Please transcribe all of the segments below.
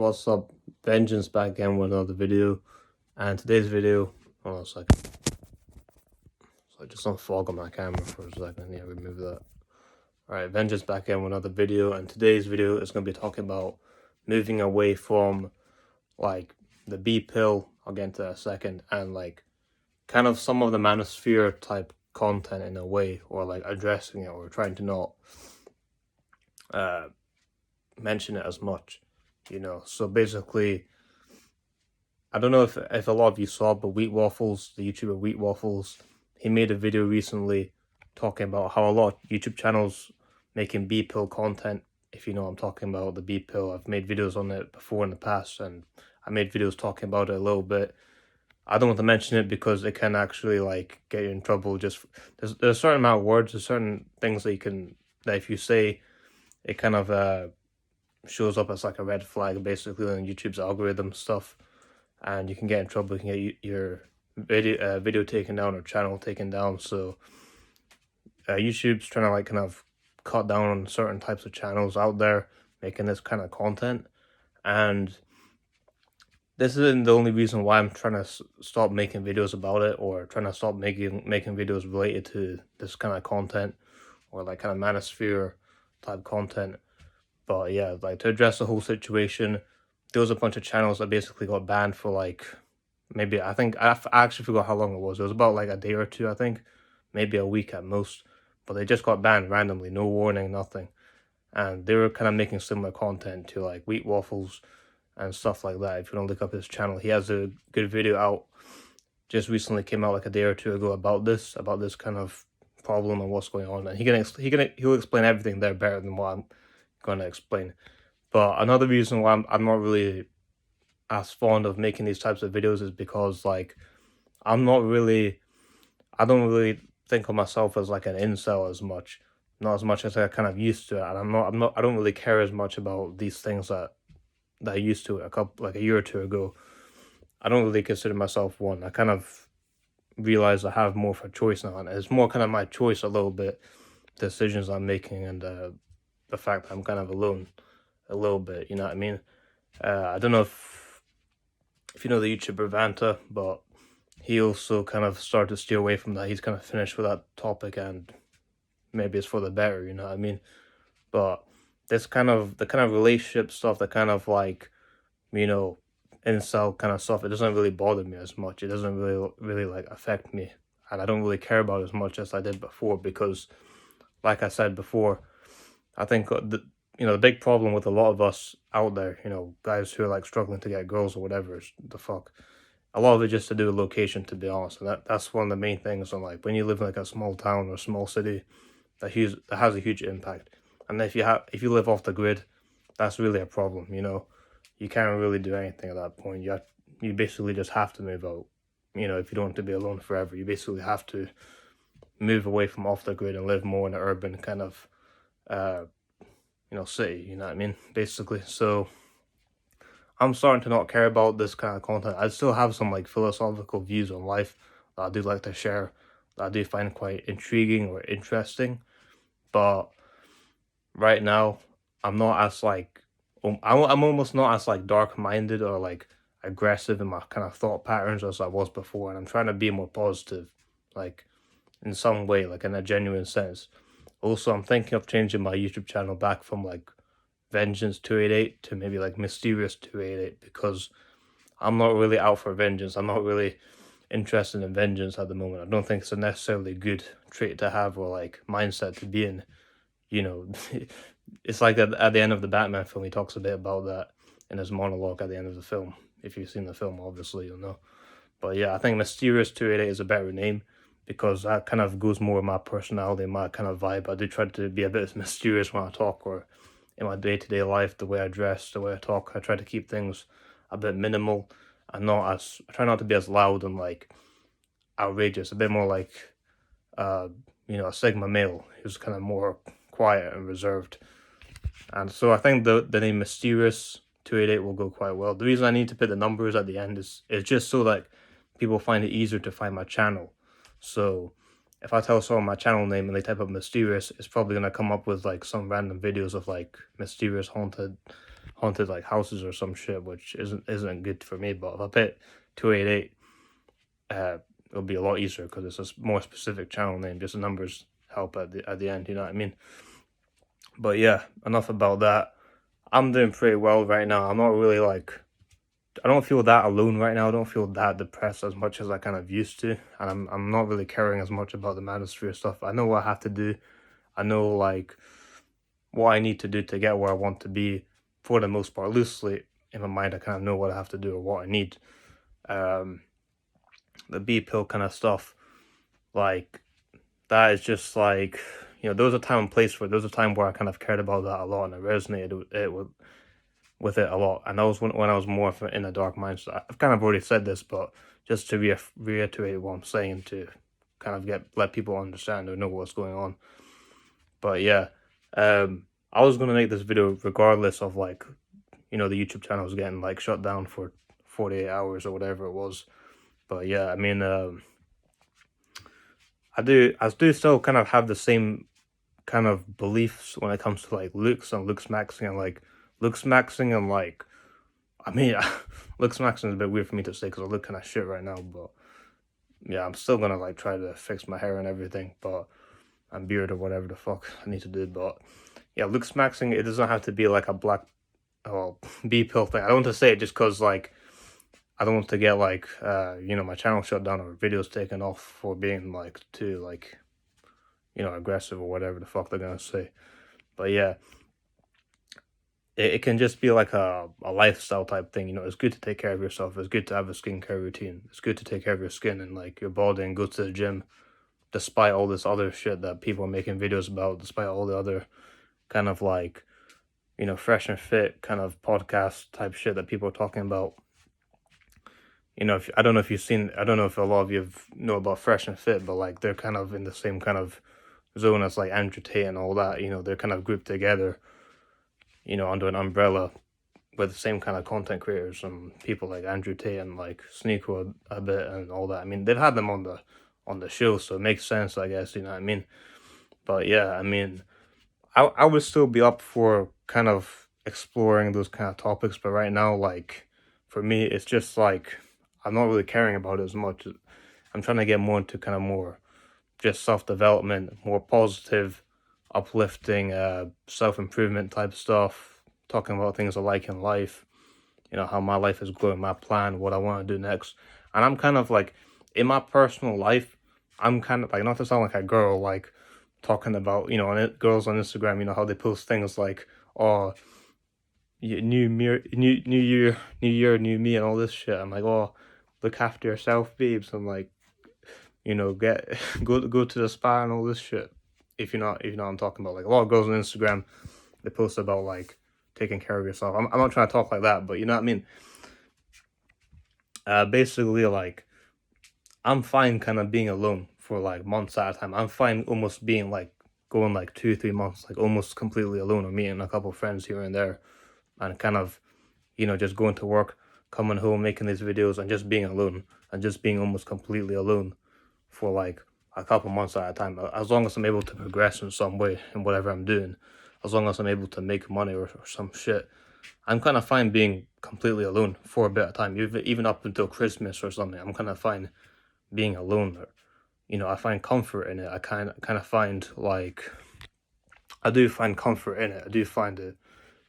What's up? Vengeance back again with another video. And today's video, hold on a second. So just some fog on my camera for a second. Yeah, remove that. Alright, Vengeance back again with another video. And today's video is going to be talking about moving away from like the B pill. I'll get into that in a second. And like kind of some of the manosphere type content in a way, or like addressing it, or trying to not mention it as much. So basically, I don't know if a lot of you saw, but Wheat Waffles, the YouTuber Wheat Waffles, he made a video recently talking about how a lot of YouTube channels making B pill content. If you know what I'm talking about, the B pill, I've made videos on it before in the past, and I made videos talking about it a little bit. I don't want to mention it because it can actually like get you in trouble. Just there's a certain amount of words, there's certain things that if you say, it kind of shows up as like a red flag basically on YouTube's algorithm stuff, and you can get in trouble. You can get your video taken down or channel taken down. So YouTube's trying to like kind of cut down on certain types of channels out there making this kind of content, and this isn't the only reason why I'm trying to stop making videos about it, or trying to stop making videos related to this kind of content, or like kind of manosphere type content. But yeah, like to address the whole situation, there was a bunch of channels that basically got banned for like, maybe, I think, I actually forgot how long it was. It was about like a day or two, I think, maybe a week at most. But they just got banned randomly, no warning, nothing. And they were kind of making similar content to like Wheat Waffles and stuff like that. If you don't look up his channel, he has a good video out, just recently came out like a day or two ago about this kind of problem and what's going on. And he'll explain everything there better than what I'm gonna explain. But another reason why I'm not really as fond of making these types of videos is because like I don't really think of myself as like an incel as much, not as much as I kind of used to, and I don't really care as much about these things that I used to a year or two ago. I don't really consider myself one. I kind of realize I have more of a choice now, and it's more kind of my choice a little bit, decisions I'm making, and the fact that I'm kind of alone a little bit, you know what I mean? I don't know if you know the YouTuber Vanta, but he also kind of started to steer away from that. He's kind of finished with that topic, and maybe it's for the better, you know what I mean? But the kind of relationship stuff, the kind of like, incel kind of stuff, it doesn't really bother me as much. It doesn't really like affect me, and I don't really care about it as much as I did before, because like I said before, I think the big problem with a lot of us out there, guys who are like struggling to get girls or whatever, is the fuck. A lot of it just to do with location, to be honest, and that's one of the main things. And like when you live in like a small town or small city, that has a huge impact. And if you live off the grid, that's really a problem. You can't really do anything at that point. You basically just have to move out. If you don't want to be alone forever, you basically have to move away from off the grid and live more in an urban kind of city, you know what I mean, basically. So I'm starting to not care about this kind of content. I still have some like philosophical views on life that I do like to share, that I do find quite intriguing or interesting. But right now, I'm not as like, I'm almost not as like dark-minded or like aggressive in my kind of thought patterns as I was before. And I'm trying to be more positive, like in some way, like in a genuine sense. Also, I'm thinking of changing my YouTube channel back from like Vengeance 288 to maybe like Mysterious 288, because I'm not really out for vengeance. I'm not really interested in vengeance at the moment. I don't think it's a necessarily good trait to have, or like mindset to be in. It's like at the end of the Batman film, he talks a bit about that in his monologue at the end of the film. If you've seen the film, obviously you'll know. But yeah, I think Mysterious 288 is a better name, because that kind of goes more with my personality, my kind of vibe. I do try to be a bit mysterious when I talk, or in my day-to-day life, the way I dress, the way I talk. I try to keep things a bit minimal, and I try not to be as loud and like outrageous. A bit more like a Sigma male who's kind of more quiet and reserved. And so I think the name Mysterious 288 will go quite well. The reason I need to put the numbers at the end is just so that people find it easier to find my channel. So if I tell someone my channel name and they type up Mysterious, it's probably going to come up with like some random videos of like mysterious haunted haunted like houses or some shit, which isn't good for me. But if I put 288, it'll be a lot easier because it's a more specific channel name. Just the numbers help at the end. You know what I mean? But yeah, enough about that. I'm doing pretty well right now. I'm not really like, I don't feel that alone right now. I don't feel that depressed as much as I kind of used to, and I'm not really caring as much about the manosphere stuff. I know what I have to do. I know like what I need to do to get where I want to be for the most part. Loosely in my mind, I kind of know what I have to do or what I need. The B pill kind of stuff, like that is just like, there was a time and place for it. There was a time where I kind of cared about that a lot and I resonated with it a lot. And that was when I was more in a dark mindset. I've kind of already said this, but just to reiterate what I'm saying to kind of let people understand or know what's going on. But yeah, I was gonna make this video regardless of like, the YouTube channel was getting like shut down for 48 hours or whatever it was. But yeah, I mean, I do still kind of have the same kind of beliefs when it comes to like looks and looks maxing and like looks maxing and like, I mean, looks maxing is a bit weird for me to say because I look kind of shit right now, but yeah, I'm still gonna like try to fix my hair and everything, but and beard or whatever the fuck I need to do. But yeah, looks maxing, it doesn't have to be like a black B pill thing. I don't want to say it just because like I don't want to get like my channel shut down or videos taken off for being like too like aggressive or whatever the fuck they're gonna say. But yeah, it can just be like a lifestyle type thing. It's good to take care of yourself. It's good to have a skincare routine. It's good to take care of your skin and like your body and go to the gym, despite all this other shit that people are making videos about, despite all the other kind of like fresh and fit kind of podcast type shit that people are talking about. I don't know if a lot of you know about Fresh and Fit, but like they're kind of in the same kind of zone as like Andrew Tate and all that. They're kind of grouped together, under an umbrella with the same kind of content creators and people like Andrew Tate and like Sneako a bit and all that. I mean, they've had them on the show, so it makes sense, I guess. You know what I mean? But yeah, I mean, I would still be up for kind of exploring those kind of topics, but right now, like for me, it's just like I'm not really caring about it as much. I'm trying to get more into kind of more just self-development, more positive, uplifting, self-improvement type stuff, talking about things I like in life, how my life is going, my plan, what I want to do next. And I'm kind of like, in my personal life, I'm kind of like, not to sound like a girl, like talking about, girls on Instagram, how they post things like, oh, new year, new me and all this shit. I'm like, oh, look after yourself, babes, and like, get go to the spa and all this shit. If you know what I'm talking about, like a lot of girls on Instagram, they post about like taking care of yourself. I'm not trying to talk like that, but you know what I mean. Basically, like I'm fine kind of being alone for like months at a time. I'm fine almost being like going like 2-3 months, like almost completely alone, or meeting a couple of friends here and there, and kind of just going to work, coming home, making these videos, and just being alone, and just being almost completely alone for like a couple months at a time. As long as I'm able to progress in some way in whatever I'm doing, as long as I'm able to make money or some shit, I'm kind of fine being completely alone for a bit of time, even up until Christmas or something. I'm kind of fine being alone. I find comfort in it. I kind of find like, I do find comfort in it. I do find it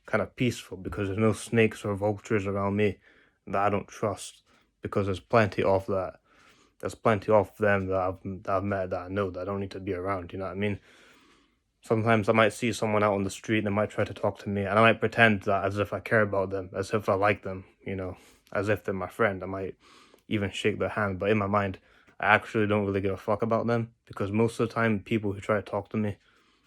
kind of peaceful because there's no snakes or vultures around me that I don't trust, because there's plenty of that. There's plenty of them that I've met that I know that I don't need to be around. You know what I mean? Sometimes I might see someone out on the street and they might try to talk to me, and I might pretend that as if I care about them, as if I like them, as if they're my friend. I might even shake their hand, but in my mind, I actually don't really give a fuck about them, because most of the time, people who try to talk to me,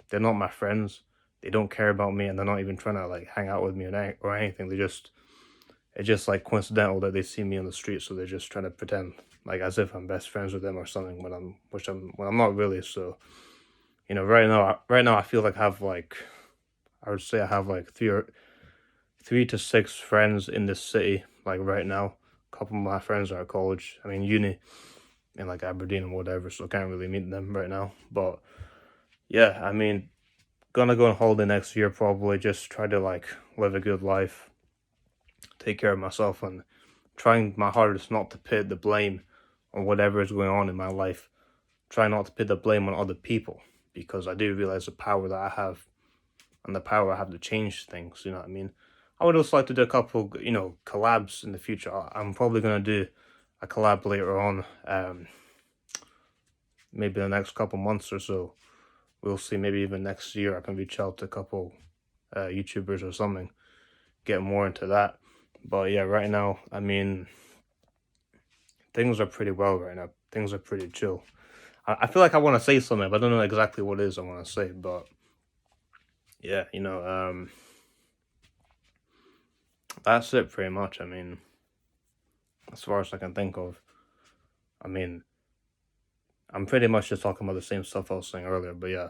they're not my friends. They don't care about me, and they're not even trying to like hang out with me or anything. It's just like coincidental that they see me on the street, so they're just trying to pretend like as if I'm best friends with them or something when I'm not really. So right now I feel like I would say I have like 3 to 6 friends in this city, like right now. A couple of my friends are at college, uni in like Aberdeen and whatever, so I can't really meet them right now. But yeah, gonna go on holiday next year, probably just try to like live a good life, take care of myself, and trying my hardest not to put the blame on whatever is going on in my life. Try not to put the blame on other people, because I do realize the power that I have and the power I have to change things. You know what I mean? I would also like to do a couple, collabs in the future. I'm probably gonna do a collab later on, maybe the next couple months or so. We'll see. Maybe even next year, I can reach out to a couple YouTubers or something, get more into that. But yeah, right now, I mean, things are pretty well right now. Things are pretty chill. I feel like I want to say something, but I don't know exactly what it is I want to say. But yeah, that's it pretty much. I mean, as far as I can think of, I mean, I'm pretty much just talking about the same stuff I was saying earlier. But yeah,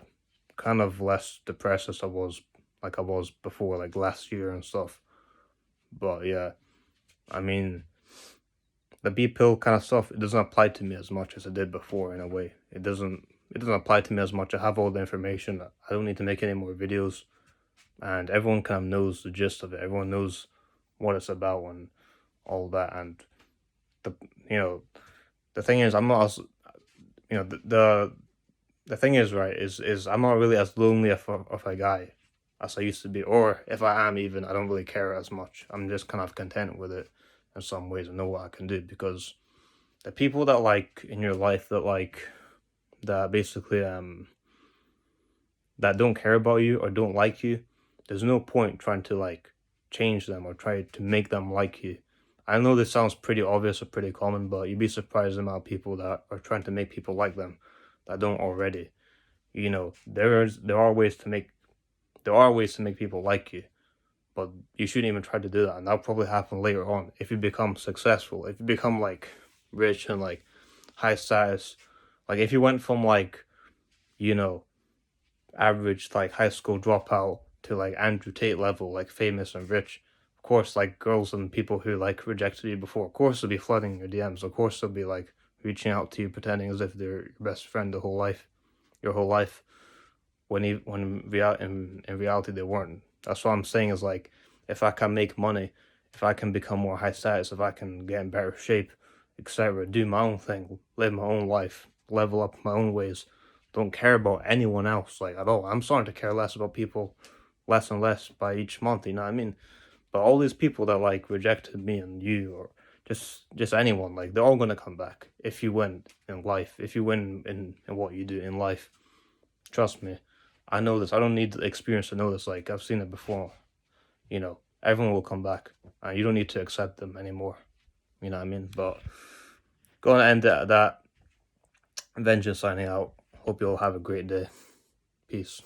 kind of less depressed as I was, like I was before, like last year and stuff. But yeah, I mean, the B pill kind of stuff, it doesn't apply to me as much as it did before. In a way, it doesn't apply to me as much. I have all the information. I don't need to make any more videos, and everyone kind of knows the gist of it. Everyone knows what it's about and all that. And the you know the thing is, I'm not as the thing is, right, is I'm not really as lonely of a guy as I used to be, or if I am, even, I don't really care as much. I'm just kind of content with it in some ways and know what I can do, because the people that like in your life that basically that don't care about you or don't like you, there's no point trying to like change them or try to make them like you. I know this sounds pretty obvious or pretty common, but you'd be surprised the amount of people that are trying to make people like them that don't already. There are ways to make people like you, but you shouldn't even try to do that. And that'll probably happen later on if you become successful, if you become like rich and like high status. Like if you went from like, you know, average like high school dropout to like Andrew Tate level, like famous and rich. Of course, like girls and people who like rejected you before, of course they'll be flooding your DMs. Of course they'll be like reaching out to you, pretending as if they're your best friend your whole life. In reality they weren't. That's what I'm saying is like, if I can make money, if I can become more high status, if I can get in better shape, etc., do my own thing, live my own life, level up my own ways, don't care about anyone else like at all. I'm starting to care less about people, less and less by each month. You know what I mean? But all these people that like rejected me and you, or just anyone, like they're all gonna come back if you win in life. If you win in what you do in life, trust me. I know this. I don't need the experience to know this. Like I've seen it before. Everyone will come back, and you don't need to accept them anymore. You know what I mean? But going to end it at that. Vengeance signing out. Hope you all have a great day. Peace.